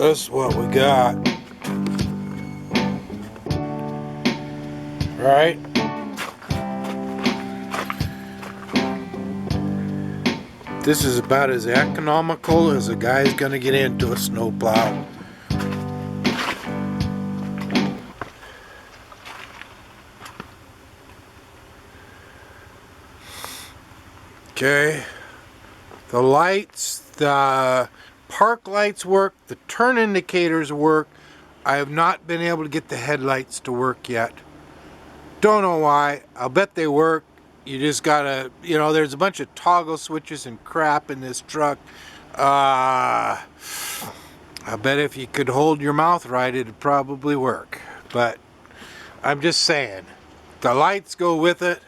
That's what we got. Right? This is about as economical as a guy's gonna get into a snowplow. Okay. The lights, the park lights work, the turn indicators work. I have not been able to get the headlights to work yet. Don't know why. I'll bet they work. You just gotta, there's a bunch of toggle switches and crap in this truck. I bet if you could hold your mouth right, it'd probably work. But I'm just saying, the lights go with it.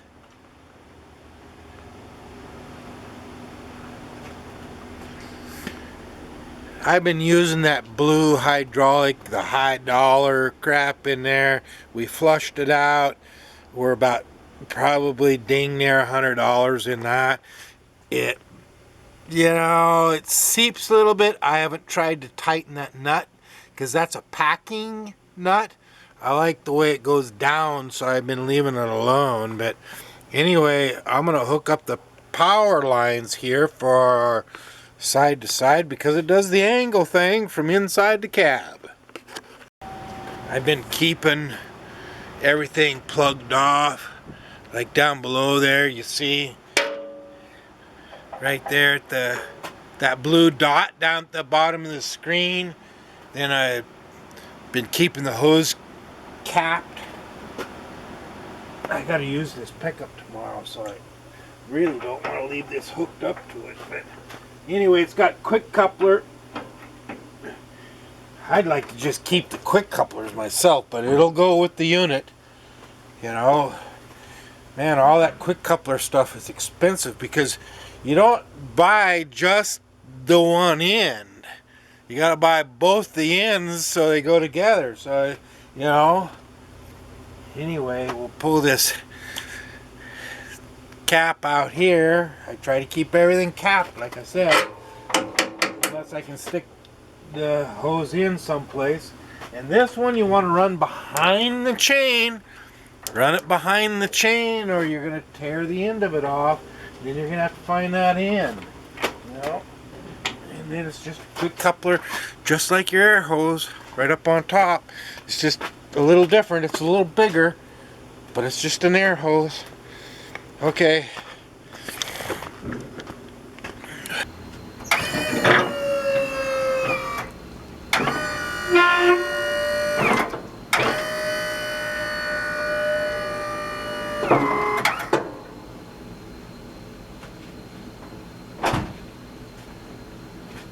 I've been using that blue hydraulic, the high dollar crap in there. We flushed it out. We're about probably ding near $100 in that. It seeps a little bit. I haven't tried to tighten that nut because that's a packing nut. I like the way it goes down, so I've been leaving it alone. But anyway, I'm going to hook up the power lines here for side to side because it does the angle thing from inside the cab. I've been keeping everything plugged off, like down below there. You see right there at that blue dot down at the bottom of the screen. Then I've been keeping the hose capped. I got to use this pickup tomorrow, so I really don't want to leave this hooked up to it. But anyway, it's got quick coupler. I'd like to just keep the quick couplers myself, but it'll go with the unit. Man, all that quick coupler stuff is expensive because you don't buy just the one end. You gotta buy both the ends so they go together. So, anyway, we'll pull this cap out here. I try to keep everything capped, like I said, unless I can stick the hose in someplace. And this one you want to run behind the chain. Run it behind the chain or you're going to tear the end of it off. Then you're going to have to find that end. And then it's just a quick coupler, just like your air hose, right up on top. It's just a little different. It's a little bigger, but it's just an air hose. Okay.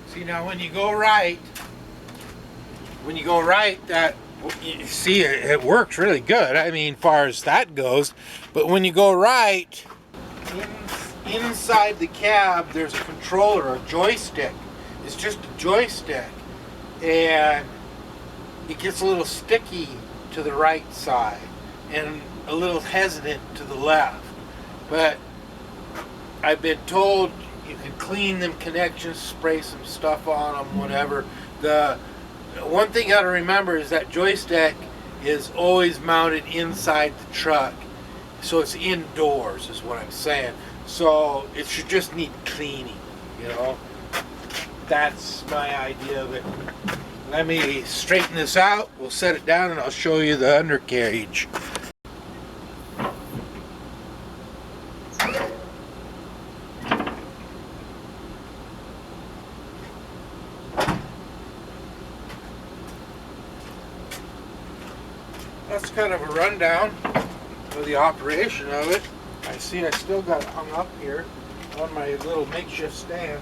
See, now when you go right, that, you see, it works really good. I mean, far as that goes. But when you go right, inside the cab, there's a controller, a joystick. It's just a joystick. And it gets a little sticky to the right side and a little hesitant to the left. But I've been told you can clean them connections, spray some stuff on them, whatever. The one thing you got to remember is that joystick is always mounted inside the truck. So it's indoors is what I'm saying. So it should just need cleaning, That's my idea of it. Let me straighten this out. We'll set it down and I'll show you the undercarriage. That's kind of a rundown of the operation of it. I see I still got it hung up here on my little makeshift stand.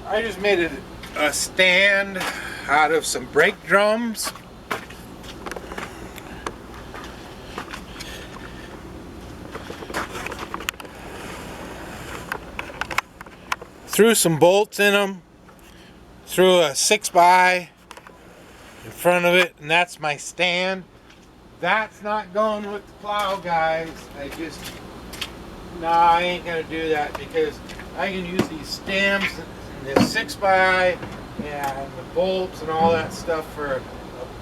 I just made a stand out of some brake drums. Threw some bolts in them. Threw a 6x in front of it, and that's my stand. That's not going with the plow, guys. I ain't gonna do that because I can use these stems and this 6x and the bolts and all that stuff for a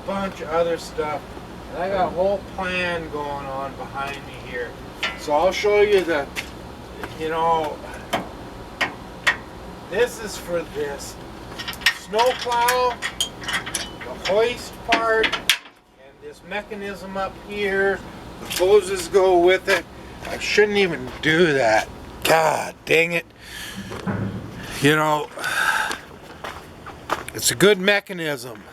bunch of other stuff. And I got a whole plan going on behind me here. So I'll show you the, you know, this is for this snow plow, the hoist part, and this mechanism up here. The hoses go with it. I shouldn't even do that. God dang it. You know, it's a good mechanism.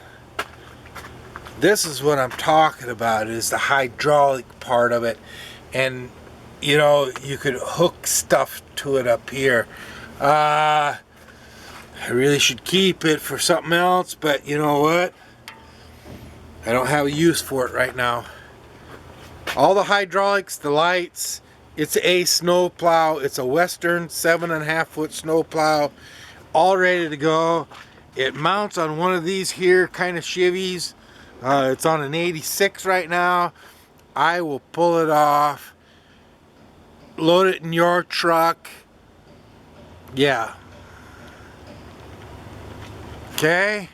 This is what I'm talking about, is the hydraulic part of it. And, you know, you could hook stuff to it up here. I really should keep it for something else, but you know what? I don't have a use for it right now. All the hydraulics, the lights, it's a snow plow. It's a Western 7.5 foot snow plow, all ready to go. It mounts on one of these here kind of Chevys. It's on an 86 right now. I will pull it off, load it in your truck. Yeah. Okay.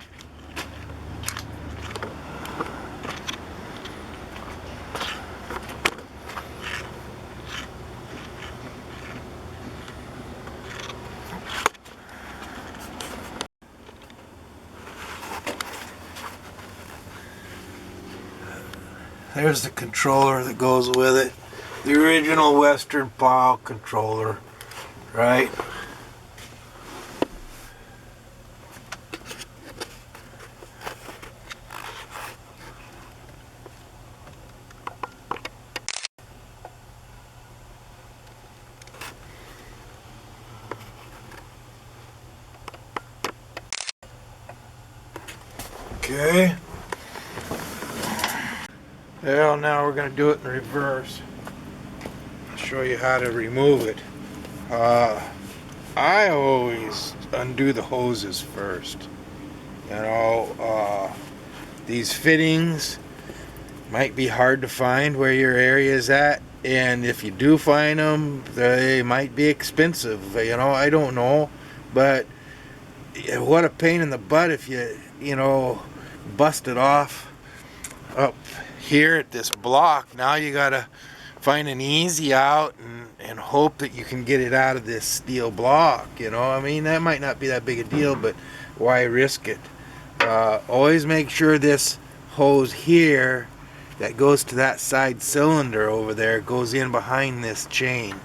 There's the controller that goes with it. The original Western plow controller, right? Okay. Well, now we're going to do it in reverse. I'll show you how to remove it. I always undo the hoses first. You know, these fittings might be hard to find where your area is at, and if you do find them, they might be expensive. You know, I don't know, but what a pain in the butt if you know, bust it off up here at this block. Now you gotta find an easy out and hope that you can get it out of this steel block. You know, I mean, that might not be that big a deal, but why risk it? Always make sure this hose here that goes to that side cylinder over there goes in behind this chain,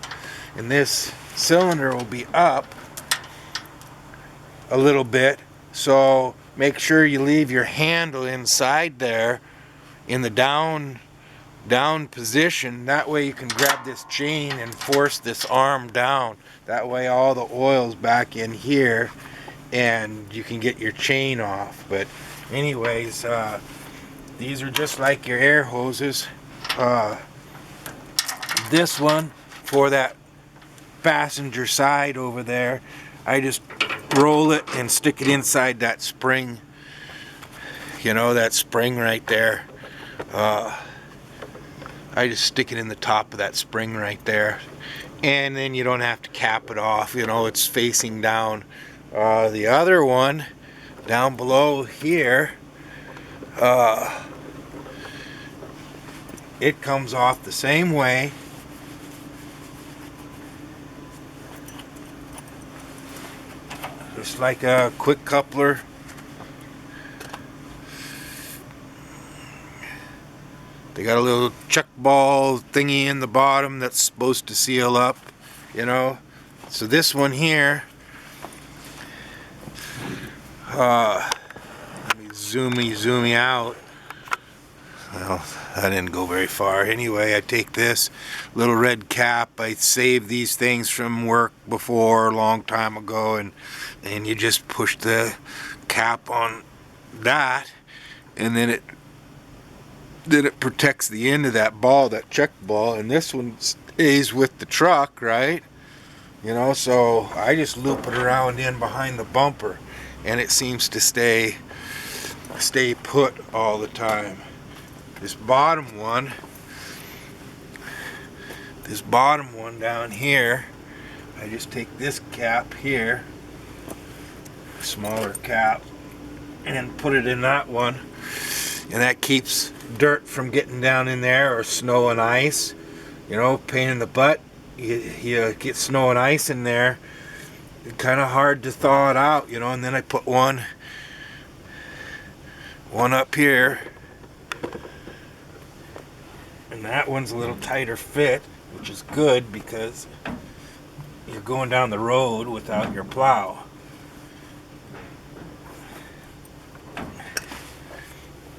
and this cylinder will be up a little bit, so make sure you leave your handle inside there in the down position. That way you can grab this chain and force this arm down. That way all the oil's back in here and you can get your chain off. But anyways, these are just like your air hoses. This one for that passenger side over there, I just roll it and stick it inside that spring. You know, that spring right there. I just stick it in the top of that spring right there, and then you don't have to cap it off. You know, it's facing down. The other one down below here, it comes off the same way. Just like a quick coupler. They got a little check ball thingy in the bottom that's supposed to seal up, you know. So this one here, let me zoom out. Well, I didn't go very far. Anyway, I take this little red cap. I saved these things from work before, a long time ago, and you just push the cap on that, and then it protects the end of that ball, that check ball, and this one stays with the truck, right? You know, so I just loop it around in behind the bumper, and it seems to stay put all the time. This bottom one down here, I just take this cap here, smaller cap, and put it in that one, and that keeps dirt from getting down in there, or snow and ice. You know, pain in the butt. You get snow and ice in there, it's kind of hard to thaw it out, you know. And then I put one up here, and that one's a little tighter fit, which is good because you're going down the road without your plow.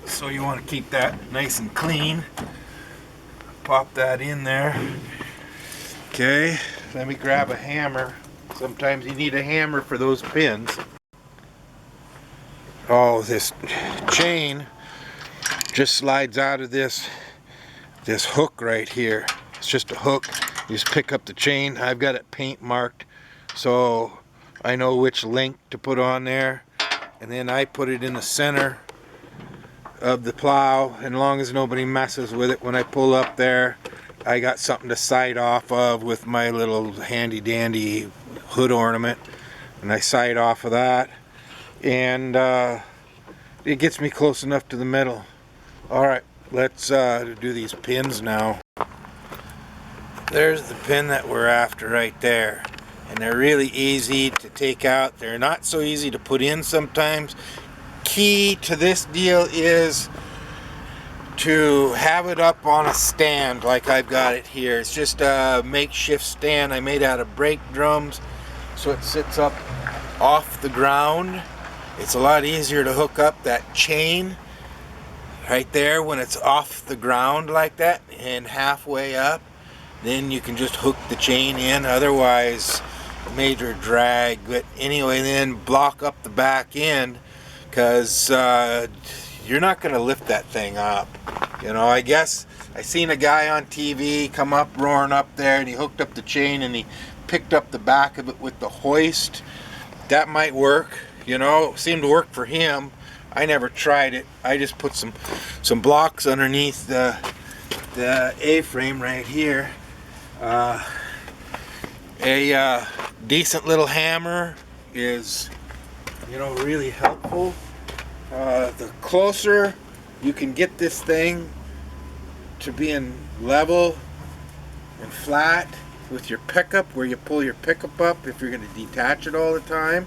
So you want to keep that nice and clean. Pop that in there. Okay, let me grab a hammer. Sometimes you need a hammer for those pins. Oh, this chain just slides out of this hook right here. It's just a hook. You just pick up the chain. I've got it paint marked, so I know which link to put on there. And then I put it in the center of the plow, and as long as nobody messes with it, when I pull up there, I got something to side off of with my little handy dandy hood ornament, and I side off of that, and it gets me close enough to the middle. Alright, let's do these pins now. There's the pin that we're after right there, and they're really easy to take out. They're not so easy to put in sometimes. Key to this deal is to have it up on a stand like I've got it here. It's just a makeshift stand I made out of brake drums, so it sits up off the ground. It's a lot easier to hook up that chain right there when it's off the ground like that and halfway up. Then you can just hook the chain in, otherwise major drag. But anyway, then block up the back end, because you're not going to lift that thing up. You know, I guess I seen a guy on TV come up roaring up there, and he hooked up the chain and he picked up the back of it with the hoist. That might work, you know. It seemed to work for him. I never tried it. I just put some blocks underneath the A-frame right here. A decent little hammer is, you know, really helpful. The closer you can get this thing to being level and flat with your pickup, where you pull your pickup up if you're going to detach it all the time,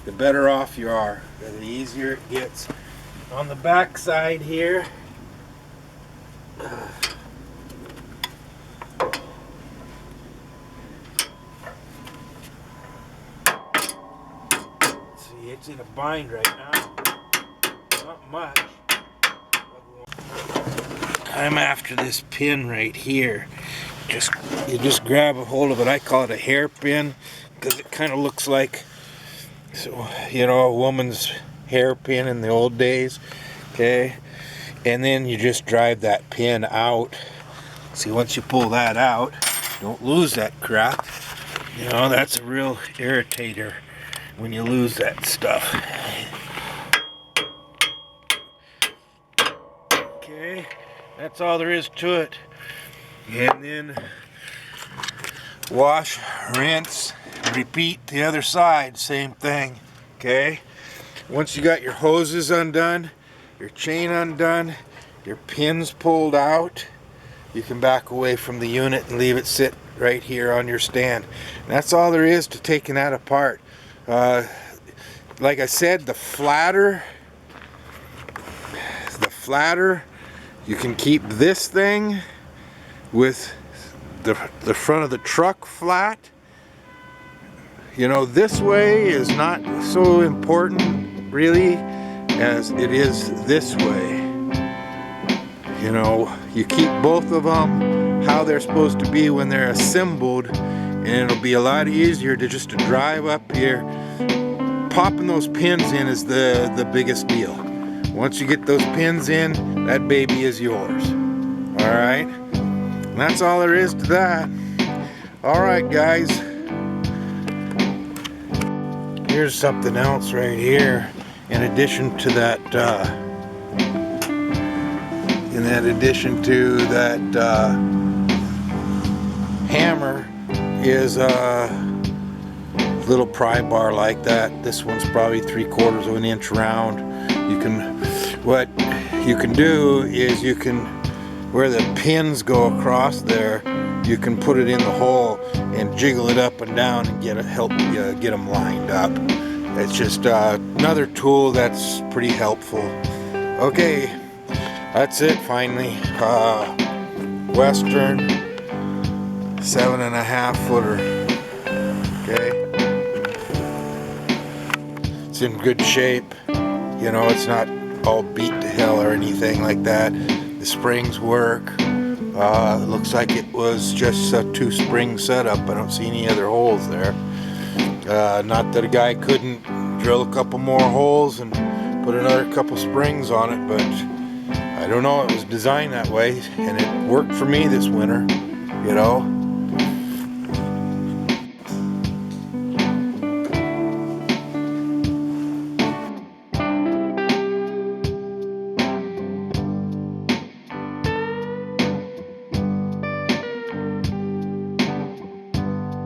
the better off you are, the easier it gets. On the back side here, see, it's in a bind right now. Not much. I'm after this pin right here. You just grab a hold of it. I call it a hairpin because it kind of looks like, so, you know, a woman's hairpin in the old days. Okay, and then you just drive that pin out. See, once you pull that out, don't lose that crap. You know, that's a real irritator when you lose that stuff. Okay, that's all there is to it. And then wash, rinse, repeat the other side, same thing. Okay, once you got your hoses undone, your chain undone, your pins pulled out, you can back away from the unit and leave it sit right here on your stand. And that's all there is to taking that apart. Like I said, the flatter you can keep this thing with the front of the truck flat. You know, this way is not so important really as it is this way. You know, you keep both of them how they're supposed to be when they're assembled, and it'll be a lot easier to just drive up here. Popping those pins in is the biggest deal. Once you get those pins in, that baby is yours. Alright? And that's all there is to that. Alright, guys. Here's something else right here. In addition to that, hammer, is little pry bar like that. This one's probably 3/4 of an inch round. What you can do is you can, where the pins go across there, you can put it in the hole and jiggle it up and down and help get them lined up. It's just another tool that's pretty helpful. Okay, that's it finally. Western 7.5 footer. Okay, it's in good shape. You know, it's not all beat to hell or anything like that. The springs work. Looks like it was just a 2-spring setup. I don't see any other holes there. Not that a guy couldn't drill a couple more holes and put another couple springs on it, but I don't know, it was designed that way and it worked for me this winter, you know.